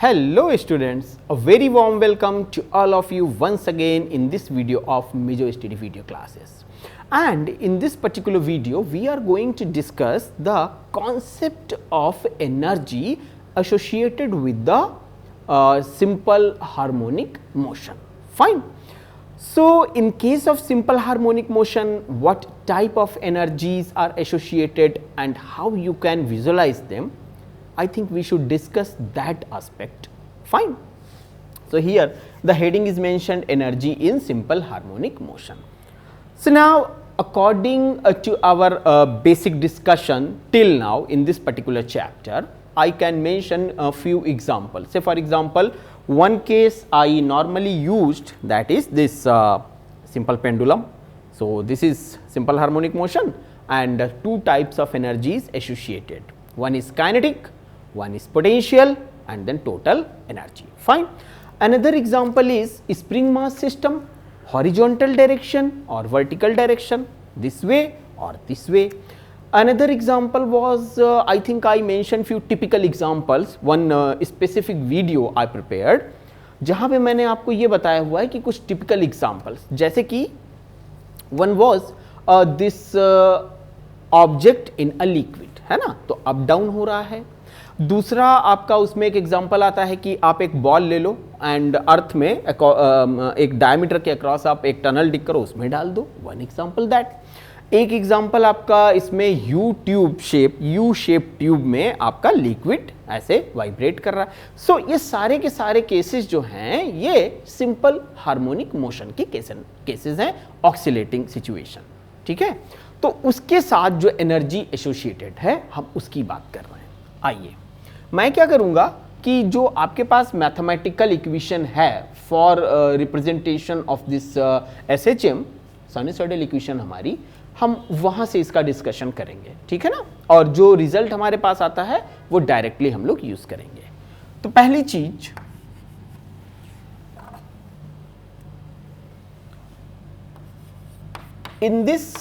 Hello students, a very warm welcome to all of you once again in this video of Mijo Study video classes. And in this particular video, we are going to discuss the concept of energy associated with the simple harmonic motion. Fine. So, in case of simple harmonic motion, what type of energies are associated and how you can visualize them? I think we should discuss that aspect. Fine. So, here the heading is mentioned energy in simple harmonic motion. So, now according to our basic discussion till now in this particular chapter, I can mention a few examples. Say for example, one case I normally used, that is this simple pendulum. So, this is simple harmonic motion and two types of energies associated. One is kinetic, one is potential and then total energy. Fine. Another example is spring mass system, horizontal direction or vertical direction, this way or this way. Another example was I think I mentioned few typical examples, one specific video I prepared जहाँ पे मैंने आपको ये बताया हुआ है कि कुछ typical examples, जैसे कि one was this object in a liquid, है ना, तो up down हो रहा है. दूसरा आपका उसमें एक एग्जांपल आता है कि आप एक बॉल ले लो एंड अर्थ में एक डायमीटर के अक्रॉस आप एक टनल डिग करो, उसमें डाल दो. One example that. एक एग्जांपल आपका इसमें यू शेप ट्यूब में आपका लिक्विड ऐसे वाइब्रेट कर रहा है. सो ये सारे के सारे केसेस जो हैं ये सिंपल हार्मोनिक मोशन की केसेस हैं, ऑक्सीलेटिंग सिचुएशन. ठीक है, तो उसके साथ जो एनर्जी एसोसिएटेड है हम उसकी बात कर रहे हैं. आइए मैं क्या करूंगा कि जो आपके पास मैथमेटिकल इक्वेशन है for representation of this SHM sinusoidal equation हमारी, हम वहां से इसका डिस्कशन करेंगे. ठीक है ना, और जो रिजल्ट हमारे पास आता है वो डायरेक्टली हम लोग यूज करेंगे. तो पहली चीज, in this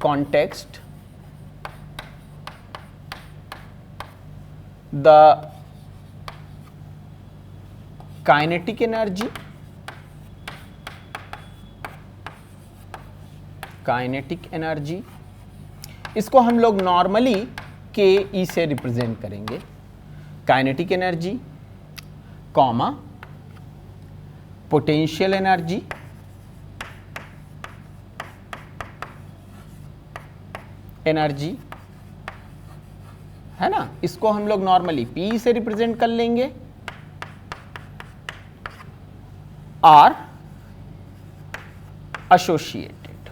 context the kinetic energy इसको हम लोग नॉर्मली के से रिप्रेजेंट करेंगे. Kinetic energy comma potential energy है ना, इसको हम लोग नॉर्मली P से रिप्रेजेंट कर लेंगे और एसोसिएटेड.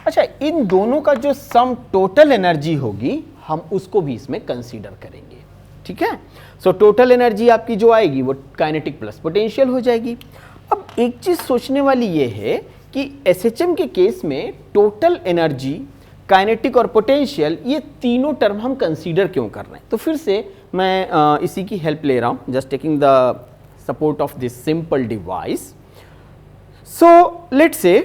अच्छा, इन दोनों का जो सम टोटल एनर्जी होगी हम उसको भी इसमें कंसीडर करेंगे. ठीक है, सो टोटल एनर्जी आपकी जो आएगी वो काइनेटिक प्लस पोटेंशियल हो जाएगी. अब एक चीज सोचने वाली ये है कि एसएचएम के केस में टोटल एनर्जी, काइनेटिक और पोटेंशियल, ये तीनों टर्म हम कंसीडर क्यों कर रहे हैं. तो फिर से मैं इसी की हेल्प ले रहा हूं, just taking the support of this simple device. So let's say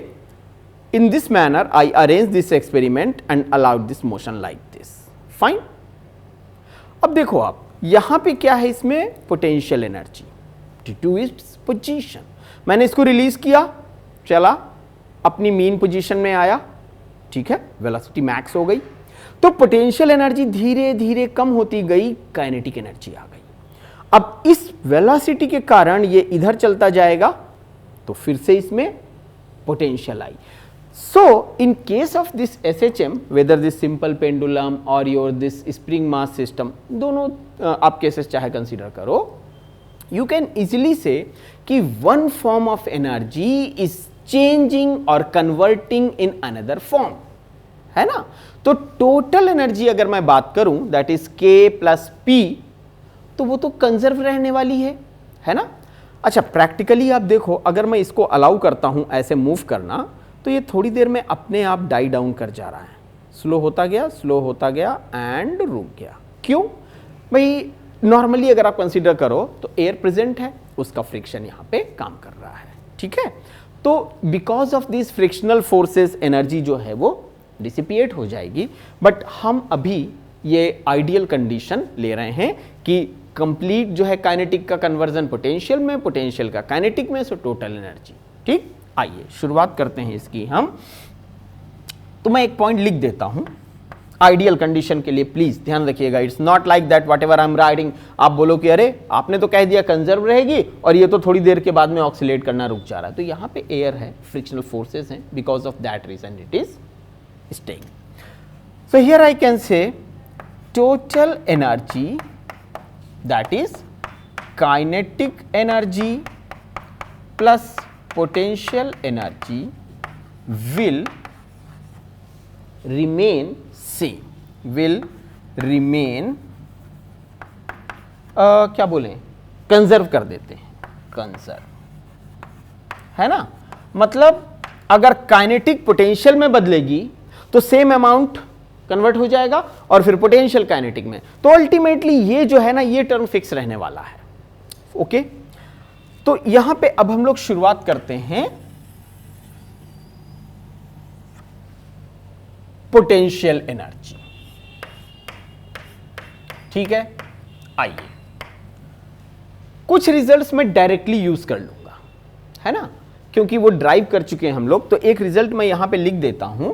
in this manner I arrange this experiment and allowed this motion like this. Fine. अब देखो आप यहां पे क्या है, इसमें potential energy to its position. मैंने इसको रिलीज किया, चला अपनी मीन पोजीशन में आया. ठीक है, वेलोसिटी मैक्स हो गई, तो पोटेंशियल एनर्जी धीरे धीरे कम होती गई, काइनेटिक एनर्जी आ गई. अब इस वेलोसिटी के कारण ये इधर चलता जाएगा तो फिर से इसमें पोटेंशियल आई. So in case of this SHM, whether this simple pendulum और your this spring mass system, दोनों आप केसेस चाहे कंसीडर करो, यू कैन इजिली से कि one form of energy is changing और कन्वर्टिंग इन अनदर फॉर्म, है ना. तो टोटल एनर्जी अगर मैं बात करूं दैट इज के प्लस पी, तो वो तो कंजर्व रहने वाली है ना. अच्छा, प्रैक्टिकली आप देखो, अगर मैं इसको अलाउ करता हूं ऐसे मूव करना, तो ये थोड़ी देर में अपने आप डाई डाउन कर जा रहा है. स्लो होता गया एंड रुक गया. क्यों भाई, नॉर्मली अगर आप कंसीडर करो तो एयर प्रेजेंट है, उसका फ्रिक्शन यहां पे काम कर रहा है. ठीक है, तो because of this frictional forces energy जो है वो डिसिपिएट हो जाएगी. बट हम अभी ये आइडियल कंडीशन ले रहे हैं कि कंप्लीट जो है काइनेटिक का कन्वर्जन पोटेंशियल में, पोटेंशियल का काइनेटिक में, सो टोटल एनर्जी। ठीक, आइए शुरुआत करते हैं इसकी हम। तो मैं एक पॉइंट लिख देता हूं आइडियल कंडीशन के लिए, प्लीज ध्यान रखिएगा। It's not like that what ever I am writing आप बोलो कि अरे आपने तो कह दिया कंजर्व रहेगी और ये तो थोड़ी देर के बाद में ऑक्सीलेट करना रुक जा रहा है। तो यहां पे एयर है, फ्रिक्शनल फोर्सेस हैं, because of that reason it is staying. So here I can say total energy, that is kinetic energy plus potential energy will remain same, will remain क्या बोलें, कंजर्व कर देते हैं, कंजर्व, है ना। मतलब अगर काइनेटिक पोटेंशियल में बदलेगी तो सेम अमाउंट कन्वर्ट हो जाएगा और फिर पोटेंशियल काइनेटिक में, तो अल्टीमेटली ये जो है ना ये टर्म फिक्स रहने वाला है। ओके, तो यहां पे अब हम लोग शुरुआत करते हैं पोटेंशियल एनर्जी। ठीक है, आइए कुछ रिजल्ट्स में डायरेक्टली यूज कर लूंगा, है ना, क्योंकि वो ड्राइव कर चुके हैं हम लोग। तो एक रिजल्ट मैं यहां पे लिख देता हूं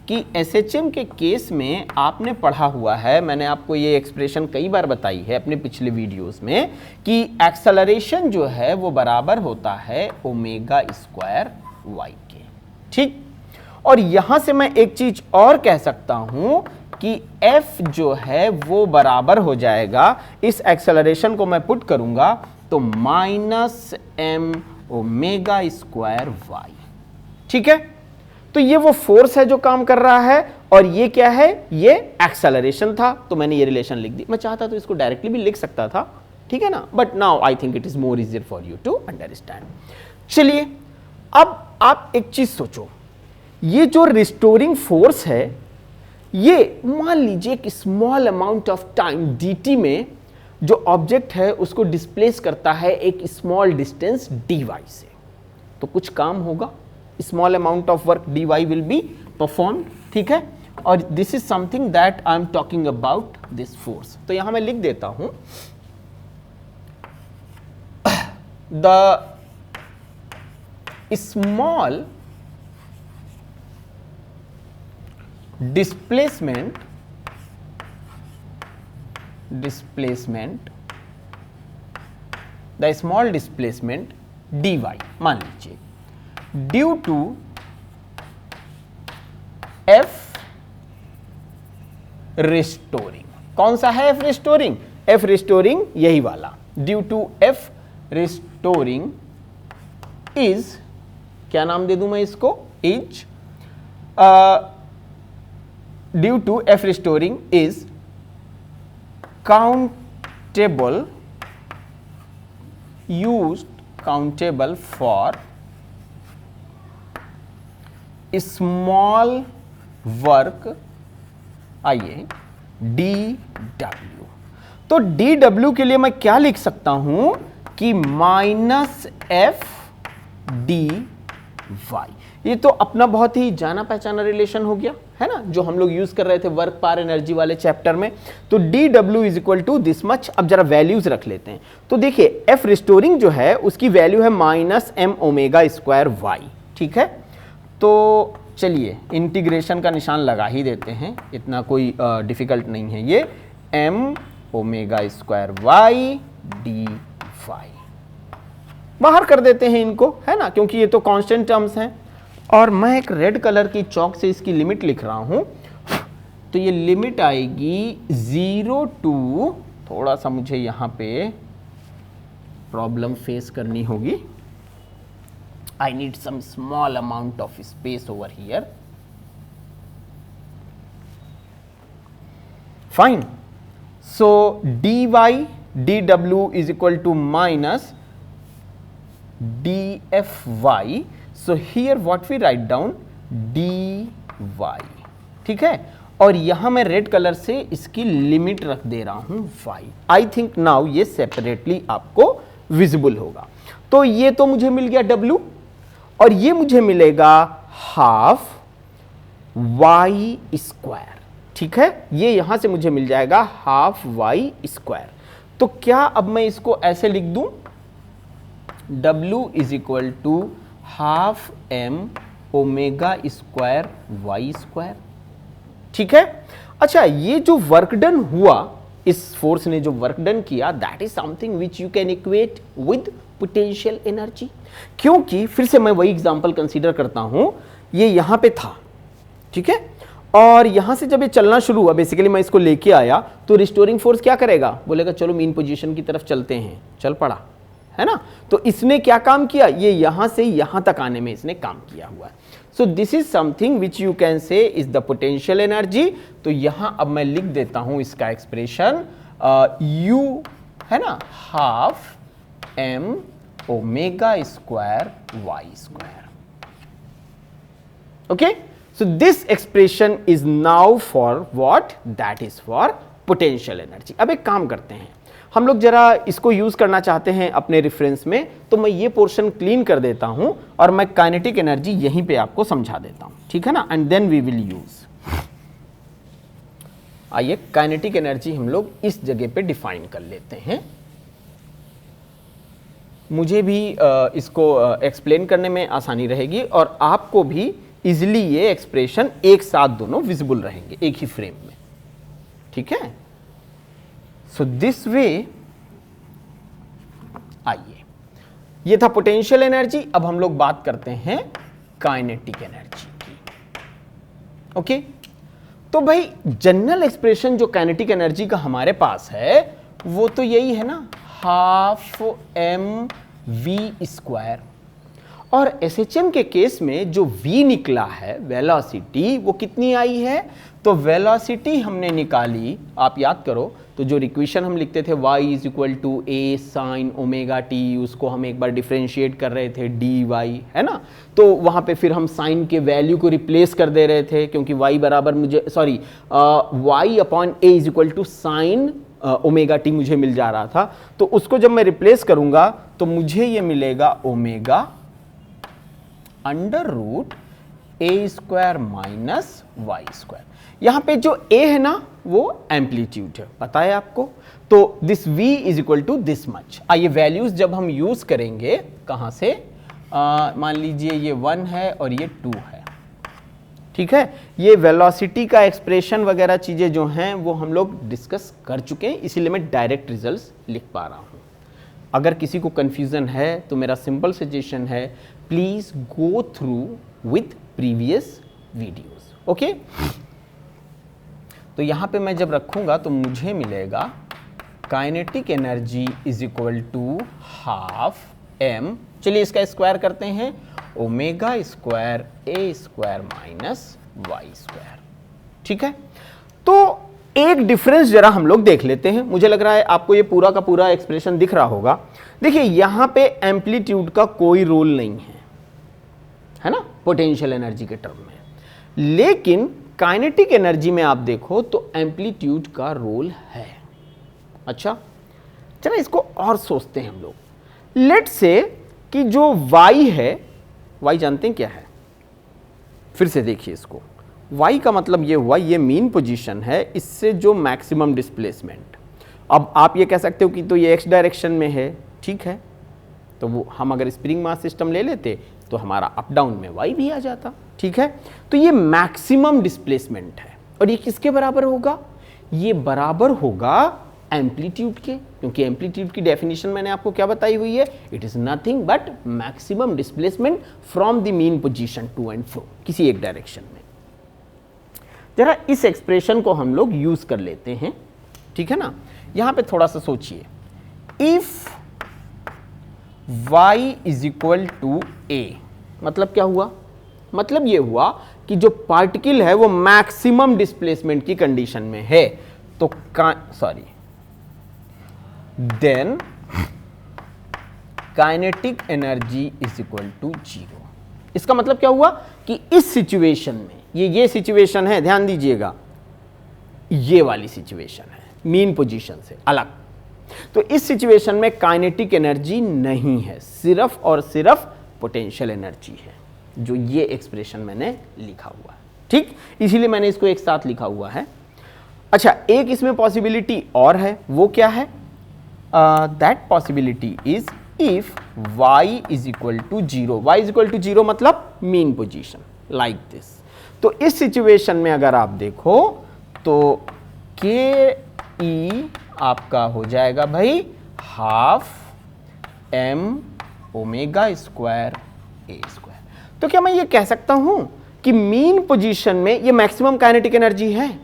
कि एसएचएम के केस में आपने पढ़ा हुआ है, मैंने आपको ये एक्सप्रेशन कई बार बताई है अपने पिछले वीडियोस में, कि एक्सेलरेशन जो है वो बराबर होता है ओमेगा स्क्वायर वाई के। ठीक, और यहां से मैं एक चीज और कह सकता हूं कि एफ जो है वो बराबर हो जाएगा, इस एक्सेलरेशन को मैं पुट करूंगा तो minus M omega square Y. ठीक है, तो ये वो फोर्स है जो काम कर रहा है और ये क्या है, ये एक्सेलरेशन था। तो मैंने ये रिलेशन लिख दी। मैं चाहता तो इसको डायरेक्टली भी लिख सकता था, ठीक है ना, but now I think it is more easier for you to understand. चलिए अब आप एक चीज सोचो, ये जो रिस्टोरिंग फोर्स है ये मान लीजिए एक small amount of time dt में जो ऑब्जेक्ट है उसको डिस्प्लेस करता है एक स्मॉल डिस्टेंस dy से, तो कुछ काम होगा, small amount of work dy will be perform. ठीक है, और this is something that I am talking about this force. तो यहां मैं लिख देता हूं the small displacement the small displacement dy मान लीजिए ड्यू टू f रिस्टोरिंग। कौन सा है f रिस्टोरिंग? f रिस्टोरिंग यही वाला, due to f restoring is, क्या नाम दे दूं मैं इसको, is due to f restoring is countable for small work, आइए dw। तो dw के लिए मैं क्या लिख सकता हूं कि माइनस एफ डी वाई। ये तो अपना बहुत ही जाना पहचाना रिलेशन हो गया, है ना, जो हम लोग यूज कर रहे थे वर्क पार एनर्जी वाले चैप्टर में। तो dw is equal to this much. अब जरा वैल्यूज रख लेते हैं। तो देखिए f रिस्टोरिंग जो है उसकी वैल्यू है minus M omega square Y. ठीक है, तो चलिए इंटीग्रेशन का निशान लगा ही देते हैं, इतना कोई डिफिकल्ट नहीं है ये, m omega square Y D Y. बाहर कर देते हैं इनको, है ना, क्योंकि ये तो कांस्टेंट टर्म्स हैं। और मैं एक रेड कलर की चौक से इसकी लिमिट लिख रहा हूं, तो ये लिमिट आएगी 0 टू, थोड़ा सा मुझे यहां पे प्रॉब्लम फेस करनी होगी, I need some small amount of space over here. Fine, so dy dw is equal to minus dfy। So here what we write down dy। ठीक है, और यहां मैं रेड कलर से इसकी लिमिट रख दे रहा हूं y। आई थिंक नाउ ये सेपरेटली आपको विजिबल होगा। तो ये तो मुझे मिल गया w और ये मुझे मिलेगा हाफ y स्क्वायर। ठीक है, ये यहां से मुझे मिल जाएगा हाफ वाई स्क्वायर। तो क्या अब मैं इसको ऐसे लिख दूं, W is equal to half m omega square Y square. ठीक है, अच्छा ये जो वर्क डन हुआ, इस फोर्स ने जो वर्क डन किया, that is something which you can equate with potential energy. क्योंकि फिर से मैं वही एग्जांपल कंसीडर करता हूं, ये यहां पे था, ठीक है, और यहां से जब ये चलना शुरू हुआ, बेसिकली मैं इसको लेके आया, तो रिस्टोरिंग फोर्स क्या करेगा, बोलेगा चलो मीन पोजीशन की तरफ चलते हैं, चल पड़ा, है ना। तो इसने क्या काम किया, ये यहां से यहां तक आने में इसने काम किया हुआ है। So this is something which you can say is the potential energy. तो यहां अब मैं लिख देता हूं इसका एक्सप्रेशन, U है ना, half m omega square Y square. Okay, so this expression is now for what, that is for potential energy। अब एक काम करते हैं, हम लोग जरा इसको यूज करना चाहते हैं अपने रेफरेंस में, तो मैं ये पोर्शन क्लीन कर देता हूं और मैं काइनेटिक एनर्जी यहीं पे आपको समझा देता हूं, ठीक है ना, and then we will use. आइए काइनेटिक एनर्जी हम लोग इस जगह पे डिफाइन कर लेते हैं। मुझे भी इसको एक्सप्लेन करने में आसानी रहेगी और आपको भी इजिली ये एक्सप्रेशन एक साथ दोनों विजिबल रहेंगे एक ही फ्रेम में, ठीक है। सो दिस वे, आइए, ये था पोटेंशियल एनर्जी। अब हम लोग बात करते हैं काइनेटिक एनर्जी की। ओके, तो भाई जनरल एक्सप्रेशन जो काइनेटिक एनर्जी का हमारे पास है वो तो यही है ना, हाफ m v स्क्वायर। और SHM के केस में जो v निकला है वेलोसिटी, वो कितनी आई है, तो वेलोसिटी हमने निकाली, आप याद करो, तो जो इक्वेशन हम लिखते थे y is equal to a sine omega t, उसको हम एक बार डिफरेंशिएट कर रहे थे dy, है ना। तो वहां पे फिर हम साइन के वैल्यू को रिप्लेस कर दे रहे थे, क्योंकि y बराबर मुझे y upon a is equal to sine omega T मुझे मिल जा रहा था। तो उसको जब मैं रिप्लेस करूंगा तो मुझे ये मिलेगा ओमेगा अंडर रूट ए स्क्वायर माइनस वाई स्क्वायर। यहां पे जो a है ना वो एम्पलीट्यूड है, पता है आपको। तो this v is equal to this much. आइए वैल्यूज जब हम यूज करेंगे, कहां से, मान लीजिए ये 1 है और ये 2 है, ठीक है। ये वेलोसिटी का एक्सप्रेशन वगैरह चीजें जो हैं वो हम लोग डिस्कस कर चुके हैं, इसीलिए मैं डायरेक्ट रिजल्ट्स लिख पा रहा हूं। अगर किसी को कंफ्यूजन है तो मेरा सिंपल सजेशन है, please go through with previous videos. Okay, तो यहां पे मैं जब रखूंगा तो मुझे मिलेगा kinetic energy is equal to half m, चलिए इसका स्क्वायर करते हैं, omega square A square minus Y square, ठीक है। तो एक डिफरेंस जरा हम लोग देख लेते हैं। मुझे लग रहा है आपको ये पूरा का पूरा एक्सप्रेशन दिख रहा होगा। देखिए यहां पे एम्पलीट्यूड का कोई रोल नहीं है ना, पोटेंशियल एनर्जी के टर्म में, लेकिन काइनेटिक एनर्जी में आप देखो तो एम्पलीट्यूड का रोल है। अच्छा, चलो इसको और सोचते हैं हम लोग। लेट्स से कि जो y है, y जानते हैं क्या है, फिर से देखिए इसको, y का मतलब ये हुआ, ये मीन पोजीशन है, इससे जो मैक्सिमम डिस्प्लेसमेंट। अब आप ये कह सकते हो कि तो ये x डायरेक्शन में है, ठीक है, तो वो हम अगर स्प्रिंग मास सिस्टम ले लेते तो हमारा अप डाउन में y भी आ जाता, ठीक है। तो ये मैक्सिमम डिस्प्लेसमेंट है और ये किसके बराबर होगा, ये बराबर होगा एम्पलीट्यूड के, क्योंकि एम्पलीट्यूड की डेफिनेशन मैंने आपको क्या बताई हुई है, it is nothing but maximum displacement from the mean position to and fro, किसी एक डायरेक्शन में। जरा इस एक्सप्रेशन को हम लोग यूज कर लेते हैं, ठीक है ना। यहां पे थोड़ा सा सोचिए, if y is equal to a, मतलब क्या हुआ, मतलब ये हुआ कि जो पार्टिकल है वो मैक्सिमम डिस्प्लेसमेंट की कंडीशन में है, तो then kinetic energy is equal to 0। इसका मतलब क्या हुआ कि इस सिचुएशन में, ये सिचुएशन है, ध्यान दीजिएगा, ये वाली सिचुएशन है मीन पोजीशन से अलग, तो इस सिचुएशन में काइनेटिक एनर्जी नहीं है, सिर्फ और सिर्फ पोटेंशियल एनर्जी है, जो ये एक्सप्रेशन मैंने लिखा हुआ है, ठीक। इसीलिए मैंने इसको एक साथ लिखा हुआ है। अच्छा, एक इसमें पॉसिबिलिटी और है, वो क्या है? That possibility is if y is equal to 0, y is equal to 0 मतलब मीन पोजीशन, लाइक दिस। तो इस सिचुएशन में अगर आप देखो तो के ई आपका हो जाएगा भाई half m omega square A square. तो क्या मैं ये कह सकता हूं कि मीन पोजीशन में ये मैक्सिमम काइनेटिक एनर्जी है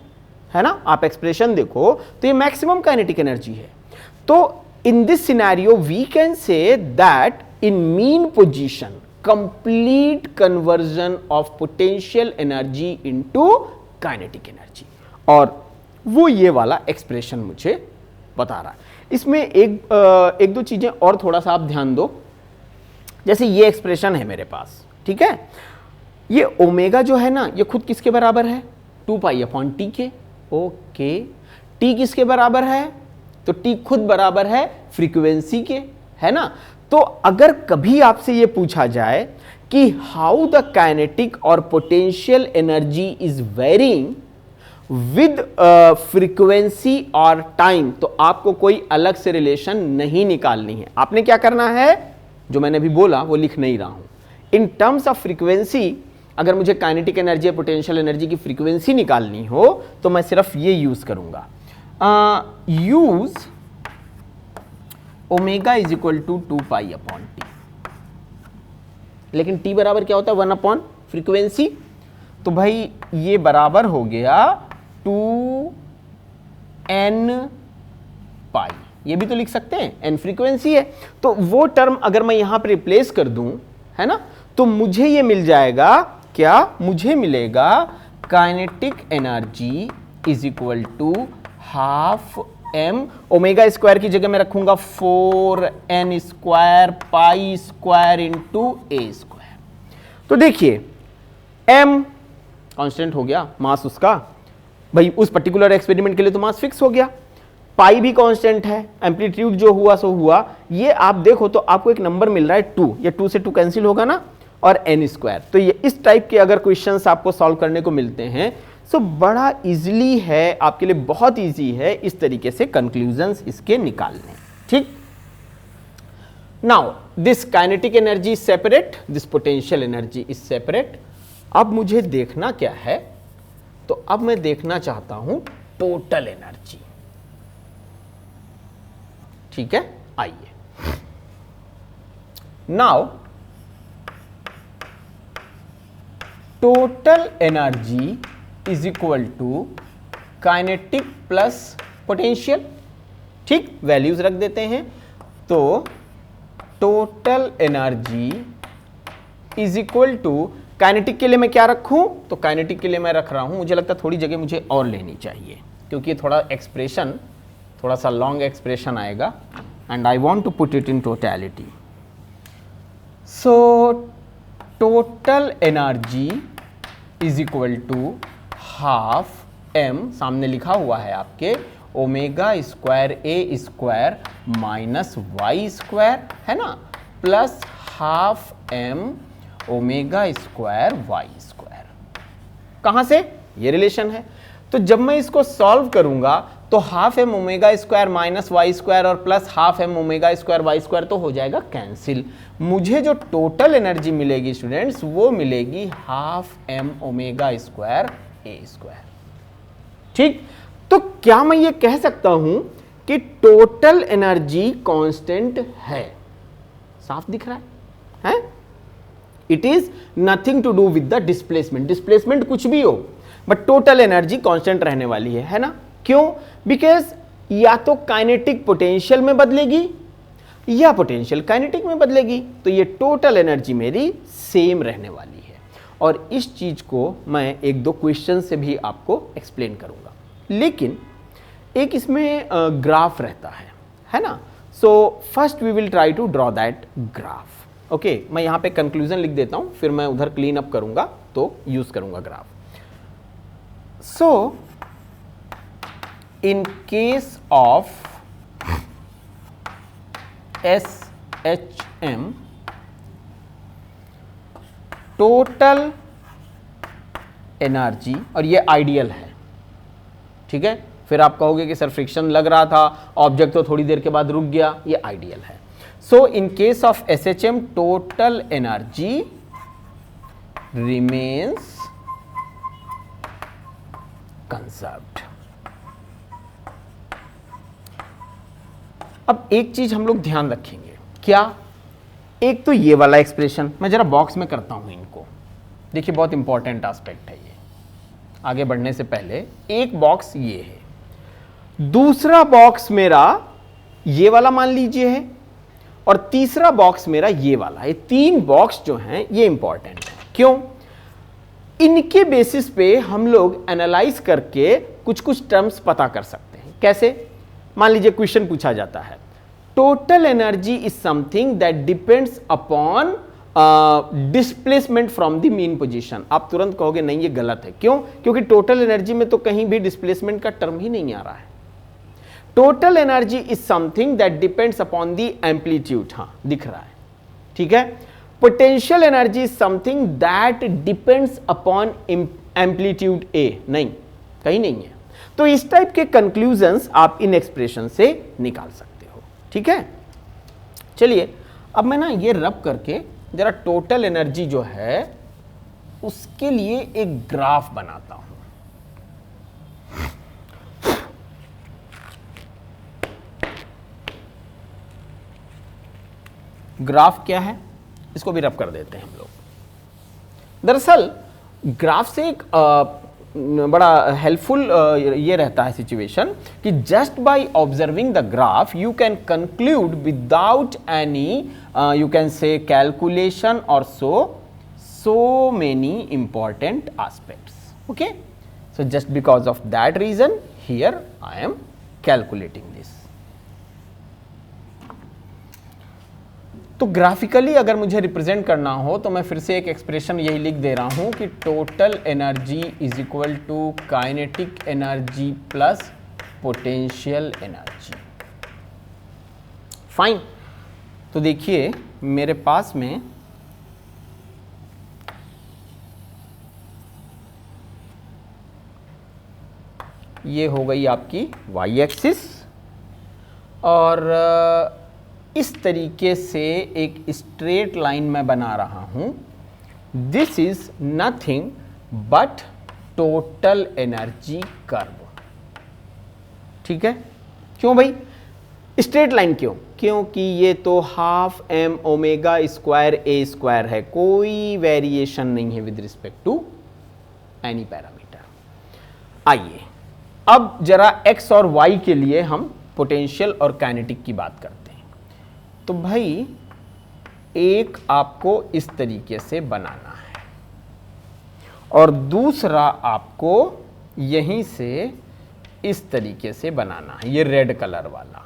ना? आप एक्सप्रेशन देखो तो ये मैक्सिमम काइनेटिक एनर्जी है। तो in this scenario we can say that in mean position complete conversion of potential energy into kinetic energy, और वो ये वाला एक्सप्रेशन मुझे बता रहा है। इसमें एक दो चीजें और थोड़ा सा आप ध्यान दो। जैसे ये एक्सप्रेशन है मेरे पास, ठीक है, ये ओमेगा जो है ना, ये खुद किसके बराबर है? 2 पाई अपॉन टी के। ओके, टी किसके बराबर है? तो टी खुद बराबर है फ्रीक्वेंसी के, है ना? तो अगर कभी आपसे ये पूछा जाए कि हाउ द काइनेटिक और potential energy is varying with frequency और टाइम, तो आपको कोई अलग से रिलेशन नहीं निकालनी है। आपने क्या करना है, जो मैंने अभी बोला वो लिख नहीं रहा हूं। इन टर्म्स ऑफ फ्रीक्वेंसी अगर मुझे काइनेटिक एनर्जी या पोटेंशियल एनर्जी की फ्रीक्वेंसी निकालनी हो तो मैं सिर्फ ये यूज करूंगा, use omega is equal to 2 pi upon T. लेकिन टी बराबर क्या होता है? 1 अपॉन फ्रीक्वेंसी। तो भाई ये बराबर हो गया 2n पाई, ये भी तो लिख सकते हैं, n फ्रीक्वेंसी है। तो वो टर्म अगर मैं यहां पर रिप्लेस कर दूं, है ना, तो मुझे ये मिल जाएगा क्या? मुझे मिलेगा kinetic energy is equal to half m, omega square की जगह मैं रखूंगा 4n square pi square into A square. तो देखिए m कांस्टेंट हो गया, मास उसका, भाई उस पर्टिकुलर एक्सपेरिमेंट के लिए तो मास फिक्स हो गया। पाई भी कांस्टेंट है, एम्पलीट्यूड जो हुआ सो हुआ। ये आप देखो तो आपको एक नंबर मिल रहा है 2, ये 2 से 2 कैंसिल होगा ना, और n स्क्वायर। तो ये इस टाइप के अगर क्वेश्चंस आपको सॉल्व करने को मिलते हैं तो बड़ा इजीली है, आपके लिए बहुत इजी है इस तरीके से कंक्लूजन्स इसके निकालने, ठीक। Now this kinetic energy is separate, this potential energy is separate. अब मुझे देखना क्या है? तो अब मैं देखना चाहता हूं टोटल एनर्जी, ठीक है। आइए now total energy is equal to kinetic plus potential, ठीक, वैल्यूज रख देते हैं। तो total energy is equal to, kinetic के लिए मैं क्या रखूं? तो काइनेटिक के लिए मैं रख रहा हूं, मुझे लगता है थोड़ी जगह मुझे और लेनी चाहिए क्योंकि थोड़ा एक्सप्रेशन, थोड़ा सा लॉन्ग एक्सप्रेशन आएगा and I want to put it in totality. So total energy is equal to half m, सामने लिखा हुआ है आपके omega square A square minus Y square, है ना, plus half m omega square Y square. कहां से? ये रिलेशन है। तो जब मैं इसको सॉल्व करूंगा तो half m omega square minus Y square और plus half m omega square Y square तो हो जाएगा कैंसिल। मुझे जो टोटल एनर्जी मिलेगी स्टूडेंट्स वो मिलेगी half m omega square A square, ठीक। तो क्या मैं ये कह सकता हूं कि टोटल एनर्जी कांस्टेंट है? साफ दिख रहा है? It is nothing to do with the displacement. Displacement कुछ भी हो बट टोटल एनर्जी कांस्टेंट रहने वाली है ना? क्यों? बिकॉज या तो काइनेटिक पोटेंशियल में बदलेगी या पोटेंशियल काइनेटिक में बदलेगी, तो ये टोटल एनर्जी मेरी सेम रहने वाली है। और इस चीज को मैं एक दो क्वेश्चन से भी आपको एक्सप्लेन करूंगा, लेकिन एक इसमें ग्राफ रहता है ना। So first we will try to draw that graph. Okay, मैं यहां पे कंक्लूजन लिख देता हूं, फिर मैं उधर क्लीन अप करूंगा तो यूज करूंगा graph. So in case of SHM, total energy, और ये आइडियल है, ठीक है, फिर आप कहोगे कि सर फ्रिक्शन लग रहा था, ऑब्जेक्ट तो थोड़ी देर के बाद रुक गया, ये आइडियल है। So in case of SHM total energy remains conserved. अब एक चीज हम लोग ध्यान रखेंगे, क्या? एक तो ये वाला एक्सप्रेशन, मैं जरा बॉक्स में करता हूं इनको, देखिए बहुत इंपॉर्टेंट एस्पेक्ट है ये। आगे बढ़ने से पहले एक बॉक्स ये है, दूसरा बॉक्स मेरा ये वाला मान लीजिए है, और तीसरा बॉक्स मेरा ये वाला है। तीन बॉक्स जो हैं ये इंपॉर्टेंट है। क्यों? इनके बेसिस पे हम लोग एनालाइज करके कुछ कुछ टर्म्स पता कर सकते हैं। कैसे? मान लीजिए क्वेश्चन पूछा जाता है, total energy is something that depends upon displacement from the mean position. आप तुरंत कहोगे नहीं ये गलत है। क्यों? क्योंकि टोटल एनर्जी में तो कहीं भी डिस्प्लेसमेंट का टर्म ही नहीं आ रहा है। Total energy is something that depends upon the amplitude, हाँ दिख रहा है, ठीक है। Potential energy is something that depends upon amplitude A, नहीं, कहीं नहीं है। तो इस टाइप के कंक्लूजन्स आप इन एक्सप्रेशन से निकाल सकते हो, ठीक है। चलिए अब मैं ना ये रब करके जरा टोटल एनर्जी जो है उसके लिए एक ग्राफ बनाता हूं। ग्राफ क्या है, इसको भी रब कर देते हैं हम लोग। दरअसल ग्राफ से एक बड़ा हेल्पफुल ये रहता है सिचुएशन कि just by observing the graph you can conclude without any you can say calculation और so many important aspects. Okay, so just because of that reason here I am calculating this. तो graphically अगर मुझे represent करना हो तो मैं फिर से एक एक्सप्रेशन यही लिख दे रहा हूं कि total energy is equal to kinetic energy plus potential energy. Fine. तो देखिए मेरे पास में ये हो गई आपकी वाई एक्सिस, और इस तरीके से एक स्ट्रेट लाइन मैं बना रहा हूं। This is nothing but total energy curve, ठीक है। क्यों भाई स्ट्रेट लाइन? क्यों? क्योंकि ये तो half m omega square a square है, कोई वेरिएशन नहीं है with respect to any parameter. आइए अब जरा x और y के लिए हम पोटेंशियल और काइनेटिक की बात करते हैं। तो भाई एक आपको इस तरीके से बनाना है और दूसरा आपको यहीं से इस तरीके से बनाना है, ये रेड कलर वाला।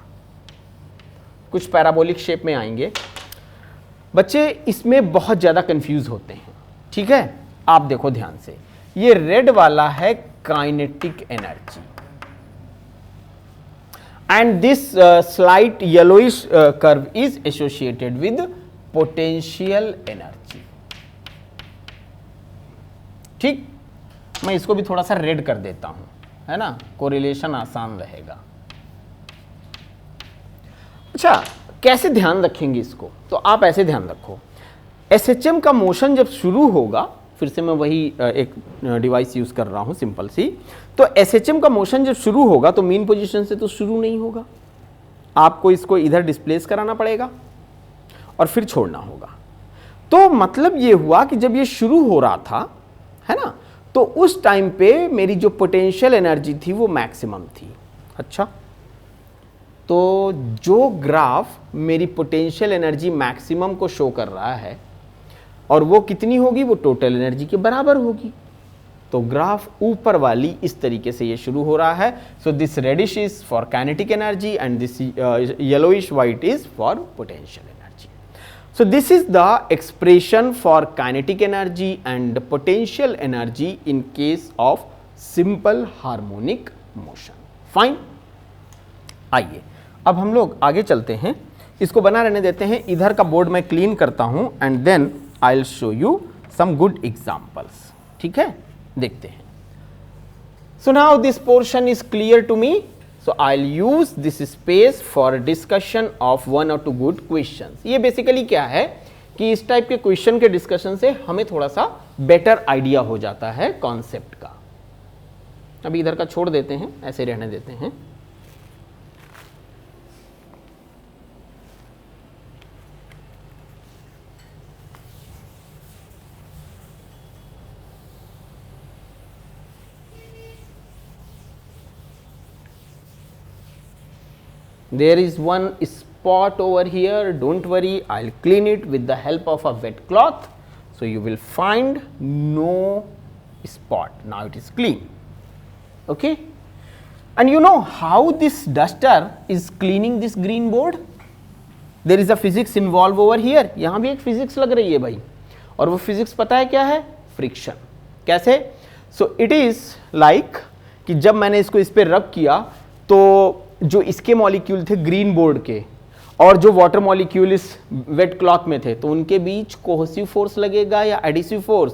कुछ पैराबोलिक शेप में आएंगे। बच्चे इसमें बहुत ज़्यादा कंफ्यूज होते हैं, ठीक है। आप देखो ध्यान से, ये रेड वाला है kinetic energy and this slight yellowish curve is associated with potential energy। ठीक, मैं इसको भी थोड़ा सा रेड कर देता हूं, है ना, कोरिलेशन आसान रहेगा। अच्छा, कैसे ध्यान रखेंगे इसको? तो आप ऐसे ध्यान रखो, SHM का मोशन जब शुरू होगा, फिर से मैं वही एक डिवाइस यूज कर रहा हूं सिंपल सी, तो SHM का मोशन जब शुरू होगा तो मीन पोजीशन से तो शुरू नहीं होगा, आपको इसको इधर डिस्प्लेस कराना पड़ेगा और फिर छोड़ना होगा। तो मतलब ये हुआ कि जब ये शुरू हो रहा था, है ना, तो उस टाइम पे मेरी जो पोटेंशियल एनर्जी थी वो मैक्सिमम थी। अच्छा, तो जो ग्राफ मेरी पोटेंशियल एनर्जी मैक्सिमम को शो कर रहा है और वो कितनी होगी, वो टोटल एनर्जी के बराबर होगी। तो ग्राफ ऊपर वाली इस तरीके से ये शुरू हो रहा है। So this reddish is for kinetic energy and this yellowish white is for potential energy. So this is the expression for kinetic energy and potential energy in case of simple harmonic motion. Fine. आइए अब हम लोग आगे चलते हैं, इसको बना रहने देते हैं। इधर का बोर्ड मैं क्लीन करता हूं and then I will show you some good examples. ठीक है, देखते हैं। So now this portion is clear to me. So I'll use this space for discussion of one or two good questions. ये basically क्या है कि इस type के क्वेश्चन के डिस्कशन से हमें थोड़ा सा बेटर आइडिया हो जाता है कॉन्सेप्ट का. अभी इधर का छोड़ देते हैं, ऐसे रहने देते हैं. There is one spot over here, don't worry, I'll clean it with the help of a wet cloth. So you will find no spot. Now it is clean. Okay. And you know how this duster is cleaning this green board? There is a physics involved over here. यहाँ भी एक physics लग रही है भाई. और वो physics पता है क्या है? Friction. कैसे? So it is like कि जब मैंने इसको इस पे रब किया तो जो इसके मॉलिक्यूल थे ग्रीन बोर्ड के और जो वाटर मॉलिक्यूल इस वेट क्लॉथ में थे, तो उनके बीच कोहेसिव फोर्स लगेगा या adhesive force?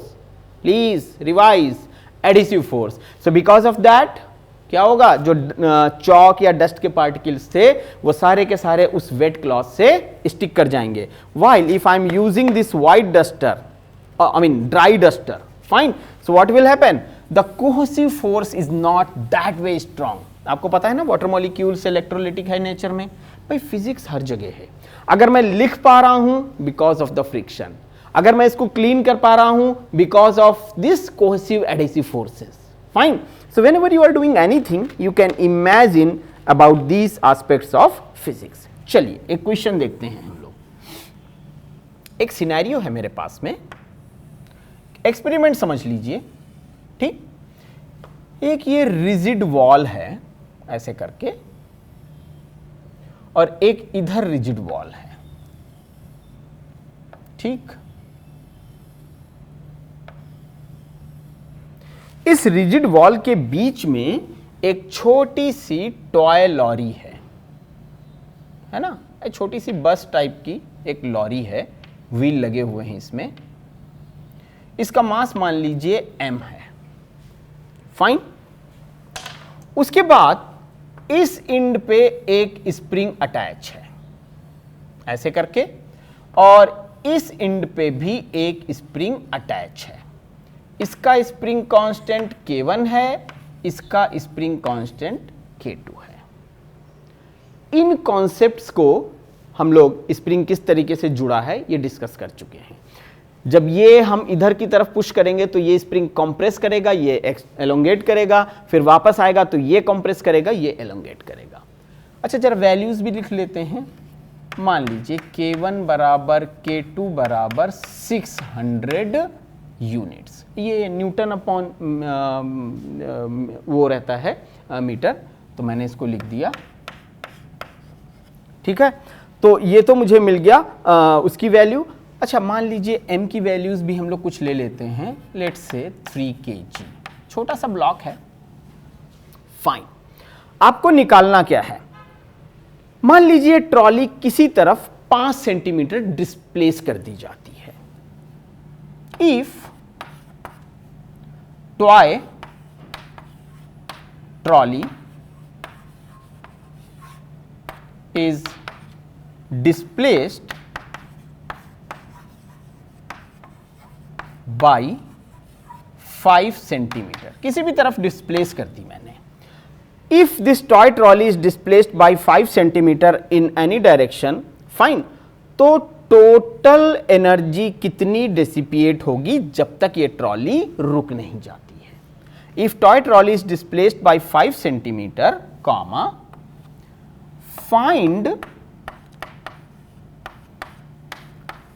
Please revise, adhesive force. So because of that क्या होगा, जो चौक या डस्ट के पार्टिकल्स थे वो सारे के सारे उस वेट क्लॉथ से स्टिक कर जाएंगे. While if I am using this white duster, I mean dry duster, fine, so what will happen, the cohesive force is not that way strong. आपको पता है ना वाटर मॉलिक्यूल्स इलेक्ट्रोलाइटिक है nature में. भाई फिजिक्स हर जगह है. अगर मैं लिख पा रहा हूं बिकॉज ऑफ द फ्रिक्शन, अगर मैं इसको क्लीन कर पा रहा हूं because of this cohesive adhesive forces. Fine. So whenever you are doing anything you can imagine about these aspects of physics. चलिए एक क्वेश्चन देखते हैं हम लोग. एक सिनेरियो है मेरे पास में, एक्सपेरिमेंट समझ लीजिए. ठीक, एक ये रिजिड वॉल है ऐसे करके और एक इधर रिजिड वॉल है. ठीक, इस रिजिड वॉल के बीच में एक छोटी सी टॉय लॉरी है ना, एक छोटी सी बस टाइप की एक लॉरी है, व्हील लगे हुए हैं इसमें. इसका मास मान लीजिए m है. फाइन. उसके बाद इस एंड पे एक स्प्रिंग अटैच है ऐसे करके, और इस एंड पे भी एक स्प्रिंग अटैच है. इसका स्प्रिंग कांस्टेंट K1 है, इसका स्प्रिंग कांस्टेंट K2 है. इन कॉन्सेप्ट्स को हम लोग स्प्रिंग किस तरीके से जुड़ा है ये डिस्कस कर चुके हैं. जब ये हम इधर की तरफ पुश करेंगे तो ये स्प्रिंग कंप्रेस करेगा, ये एलोंगेट करेगा, फिर वापस आएगा तो ये कंप्रेस करेगा, ये एलोंगेट करेगा. अच्छा जरा वैल्यूज भी लिख लेते हैं. मान लीजिए K1 बराबर K2 बराबर 600 यूनिट्स. ये न्यूटन अपॉन वो रहता है मीटर, तो मैंने इसको लिख दिया. ठीक है, तो ये तो मुझे मिल गया उसकी वैल्यू. अच्छा मान लीजिए m की वैल्यूज भी हम लोग कुछ ले लेते हैं. लेट्स से 3 kg, छोटा सा ब्लॉक है. फाइन. आपको निकालना क्या है, मान लीजिए ट्रॉली किसी तरफ 5 सेंटीमीटर डिस्प्लेस कर दी जाती है. If toy trolley is displaced by 5 centimetre, किसी भी तरफ डिस्प्लेस कर दी मैंने. If this toy trolley is displaced by 5 centimetre in any direction, fine, तो टोटल एनर्जी कितनी डिसिपिएट होगी जब तक ये ट्रॉली रुक नहीं जाती है. If toy trolley is displaced by 5 centimetre comma, find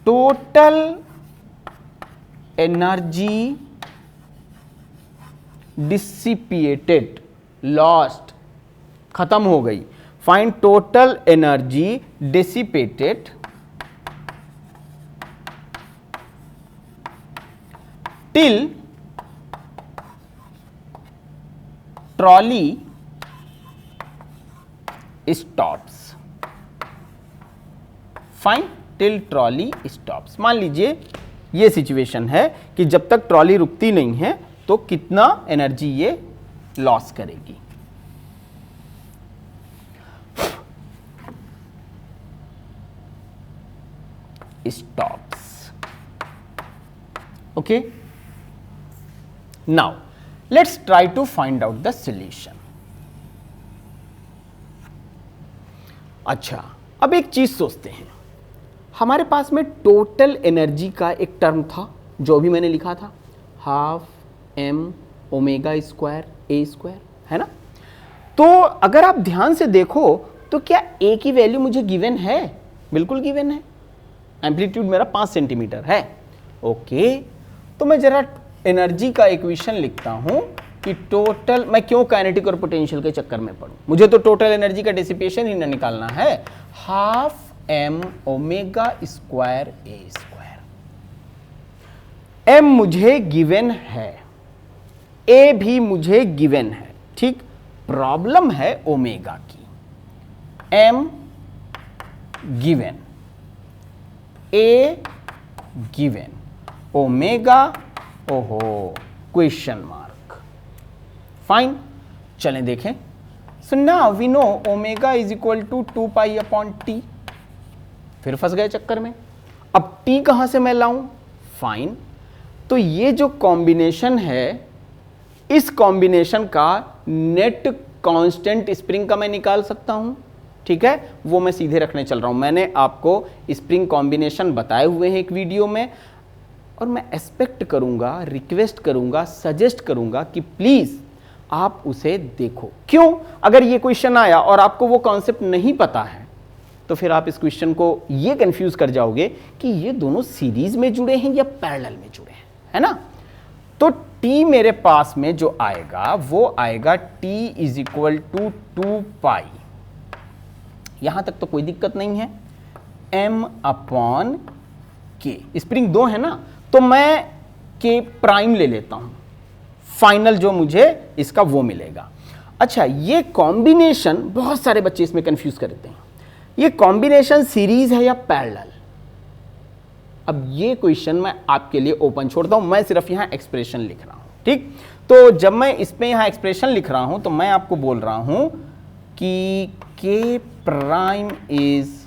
total energy dissipated, lost, खत्म हो गई. Find total energy dissipated till trolley stops. Fine, till trolley stops. मान लीजिए ये सिचुएशन है कि जब तक ट्रॉली रुकती नहीं है तो कितना एनर्जी ये लॉस करेगी। Stops. Okay, now let's try to find out the solution. अच्छा, अब एक चीज सोचते हैं, हमारे पास में टोटल एनर्जी का एक टर्म था जो भी मैंने लिखा था, half m omega square A square, है ना। तो अगर आप ध्यान से देखो तो क्या a की वैल्यू मुझे गिवन है? बिल्कुल गिवन है। एम्पलीट्यूड मेरा 5 सेंटीमीटर है। ओके, तो मैं जरा एनर्जी का इक्वेशन लिखता हूं कि टोटल, मैं क्यों काइनेटिक और पोटेंशियल के चक्कर में पड़ूं, मुझे तो टोटल एनर्जी का डिसिपेशन ही ना निकालना है। Half m omega square A square. m मुझे गिवन है, a भी मुझे गिवन है, ठीक। प्रॉब्लम है ओमेगा की। m given, a given, omega ओहो क्वेश्चन मार्क। फाइन, चलें देखें। So now we know omega is equal to 2 pi upon T. फिर फंस गए चक्कर में। अब t कहां से मैं लाऊं? फाइन, तो ये जो कॉम्बिनेशन है, इस कॉम्बिनेशन का नेट कांस्टेंट स्प्रिंग का मैं निकाल सकता हूं, ठीक है। वो मैं सीधे रखने चल रहा हूं। मैंने आपको स्प्रिंग कॉम्बिनेशन बताए हुए हैं एक वीडियो में, और मैं एक्सपेक्ट करूंगा, रिक्वेस्ट करूंगा, सजेस्ट करूंगा कि प्लीज आप उसे देखो। क्यों? अगर ये क्वेश्चन आया और आपको वो कॉन्सेप्ट नहीं पता है तो फिर आप इस क्वेश्चन को ये कंफ्यूज कर जाओगे कि ये दोनों सीरीज में जुड़े हैं या पैरेलल में जुड़े हैं, है ना। तो t मेरे पास में जो आएगा वो आएगा t इज इक्वल टू 2 पाई, यहां तक तो कोई दिक्कत नहीं है, m अपॉन k। स्प्रिंग 2 है ना, तो मैं k प्राइम ले लेता हूं, फाइनल जो मुझे इसका वो मिलेगा। अच्छा, ये कॉम्बिनेशन, बहुत सारे बच्चे इसमें कंफ्यूज करते हैं, ये कॉम्बिनेशन सीरीज है या पैरेलल। अब ये क्वेश्चन मैं आपके लिए ओपन छोड़ता हूं, मैं सिर्फ यहां एक्सप्रेशन लिख रहा हूं, ठीक। तो जब मैं इसमें यहां एक्सप्रेशन लिख रहा हूं तो मैं आपको बोल रहा हूं कि k prime is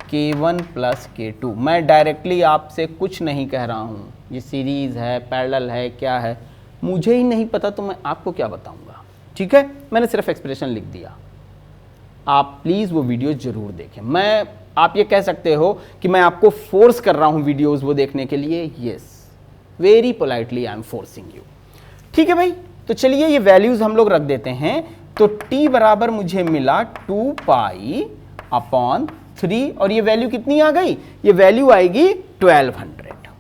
k1 plus k2। मैं डायरेक्टली आपसे कुछ नहीं कह रहा हूं ये सीरीज है, पैरेलल है, क्या है, मुझे ही नहीं पता तो मैं आपको क्या बताऊंगा, ठीक है। मैंने सिर्फ एक्सप्रेशन लिख दिया। आप प्लीज वो वीडियो जरूर देखें। आप ये कह सकते हो कि मैं आपको फोर्स कर रहा हूं वीडियोस वो देखने के लिए। Yes, very politely I am forcing you, ठीक है भाई। तो चलिए ये वैल्यूज हम लोग रख देते हैं। तो t बराबर मुझे मिला 2 पाई अपॉन 3, और ये वैल्यू कितनी आ गई? ये वैल्यू आएगी 1200।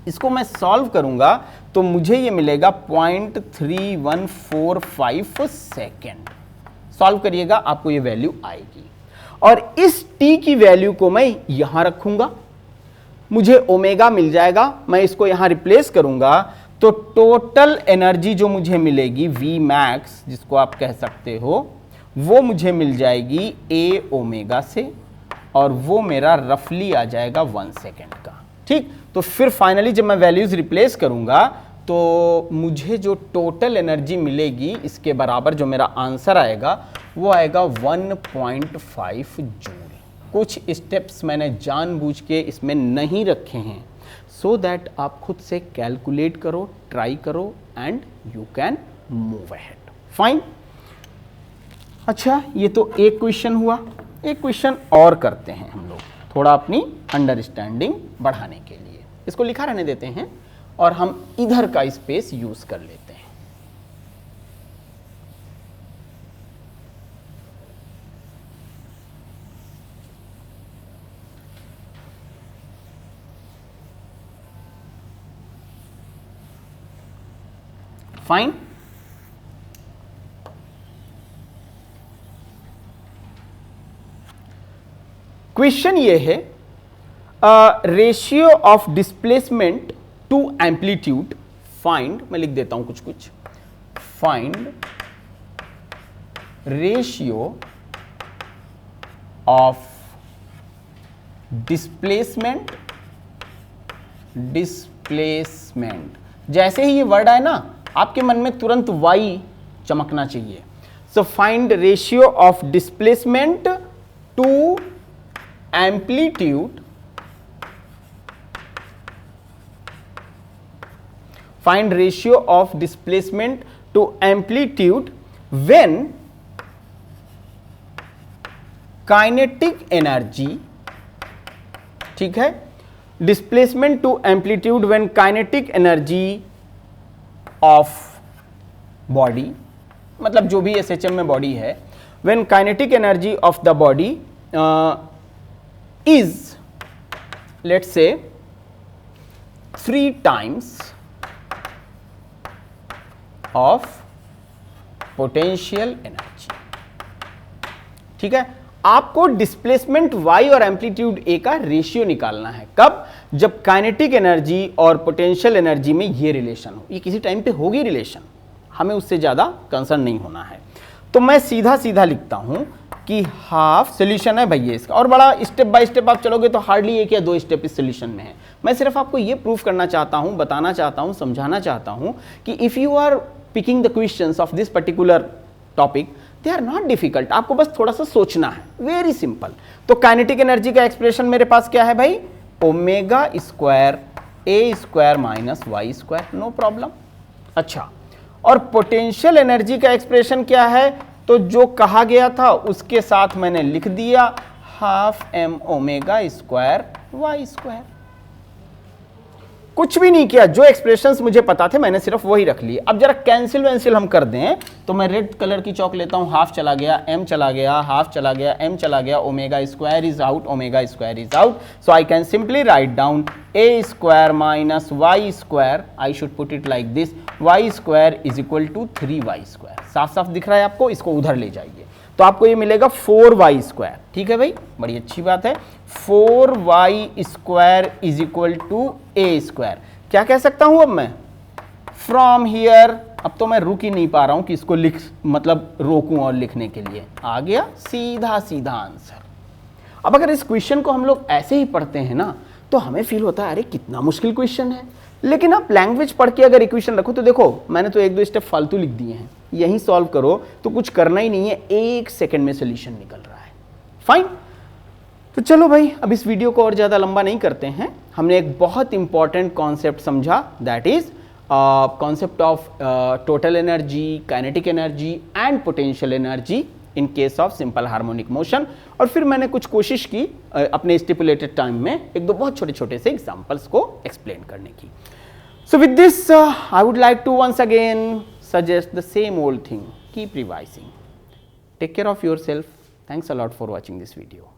इसको मैं सॉल्व करूंगा तो मुझे ये मिलेगा 0.3145 सेकेंड। सॉल्व करिएगा, आपको ये वैल्यू आएगी, और इस t की वैल्यू को मैं यहां रखूंगा, मुझे ओमेगा मिल जाएगा। मैं इसको यहां रिप्लेस करूंगा तो टोटल एनर्जी जो मुझे मिलेगी V मैक्स, जिसको आप कह सकते हो, वो मुझे मिल जाएगी a ओमेगा से, और वो मेरा रफली आ जाएगा 1 सेकेंड का, ठीक। तो फिर फाइनली जब मैं वैल्यूज रिप्लेस करूंगा तो मुझे जो टोटल एनर्जी मिलेगी, इसके बराबर जो मेरा आंसर आएगा वो आएगा 1.5 जूल। कुछ स्टेप्स मैंने जानबूझ के इसमें नहीं रखे हैं, सो दैट आप खुद से कैलकुलेट करो, ट्राई करो, and you can move ahead. Fine. अच्छा, ये तो एक क्वेश्चन हुआ। एक क्वेश्चन और करते हैं हम लोग, थोड़ा अपनी अंडरस्टैंडिंग बढ़ाने के लिए। इसको लिखा रहने देते हैं और हम इधर का स्पेस यूज कर लेते हैं। फाइन। क्वेश्चन ये है, ratio of displacement to amplitude find, मैं लिख देता हूं कुछ, फाइंड रेशियो ऑफ डिस्प्लेसमेंट। जैसे ही ये वर्ड आए ना, आपके मन में तुरंत y चमकना चाहिए। So find ratio of displacement to amplitude, find ratio of displacement to amplitude when kinetic energy, ठीक है, displacement to amplitude when kinetic energy of body, मतलब जो भी SHM में बॉडी है, when kinetic energy of the body is let's say 3 times of potential energy. ठीक है, आपको डिस्प्लेसमेंट y और एम्पलीट्यूड a का रेशियो निकालना है। कब? जब काइनेटिक एनर्जी और पोटेंशियल एनर्जी में ये रिलेशन हो। ये किसी टाइम पे होगी रिलेशन, हमें उससे ज्यादा कंसर्न नहीं होना है। तो मैं सीधा सीधा लिखता हूं कि हाफ सोल्यूशन है भैया इसका, और बड़ा स्टेप बाय स्टेप आप चलोगे तो हार्डली 1 या 2 स्टेप इस सोल्यूशन में है। मैं सिर्फ आपको ये प्रूफ करना चाहता हूं, बताना चाहता हूं, समझाना चाहता हूं कि if you are picking the questions of this particular topic, they are not difficult, आपको बस थोड़ा सा सोचना है, वेरी सिंपल। तो काइनेटिक एनर्जी का एक्सप्रेशन मेरे पास क्या है भाई? Omega square A square minus Y square, no problem. अच्छा, और पोटेंशियल एनर्जी का एक्सप्रेशन क्या है? तो जो कहा गया था उसके साथ मैंने लिख दिया half M omega square Y square. कुछ भी नहीं किया, जो एक्सप्रेशंस मुझे पता थे मैंने सिर्फ वही रख लिए। अब जरा कैंसिल वैंसिल हम कर दें तो मैं रेड कलर की चौक लेता हूं, हाफ चला गया, एम चला गया, हाफ चला गया, एम चला गया, omega square is out, omega square is out. So I can simply write down A square minus Y square, I should put it like this, Y square is equal to 3y square. साफ साफ दिख रहा है आपको? इसको उधर ले जाइए तो आपको ये मिलेगा 4y स्क्वायर। ठीक है भाई, बड़ी अच्छी बात है। 4y square is equal to A square. क्या कह सकता हूं अब मैं? फ्रॉम हियर, अब तो मैं रुक ही नहीं पा रहा हूं कि इसको मतलब रोकूं और लिखने के लिए। आ गया सीधा सीधा आंसर। अब अगर इस क्वेश्चन को हम लोग ऐसे ही पढ़ते हैं ना तो हमें फील होता है अरे कितना मुश्किल क्वेश्चन है, लेकिन आप लैंग्वेज पढ़ के अगर इक्वेशन रखो तो देखो मैंने तो 1-2 स्टेप फालतू लिख दिए हैं, यही सॉल्व करो तो कुछ करना ही नहीं है, 1 सेकंड में सोल्यूशन निकल रहा है। फाइन, तो चलो भाई अब इस वीडियो को और ज़्यादा लंबा नहीं करते हैं। हमने एक बहुत इंपॉर्टेंट कॉन्सेप्ट समझा, that is concept of total energy, kinetic energy and potential energy in case of simple harmonic motion. और फिर मैंने कुछ कोशिश की अपने स्टिपुलेटेड टाइम में 1-2 बहुत छोटे छोटे से एग्जाम्पल्स को एक्सप्लेन करने की। So with this I would like to once again suggest the same old thing, keep revising, take care of yourself. Thanks a lot for watching this video.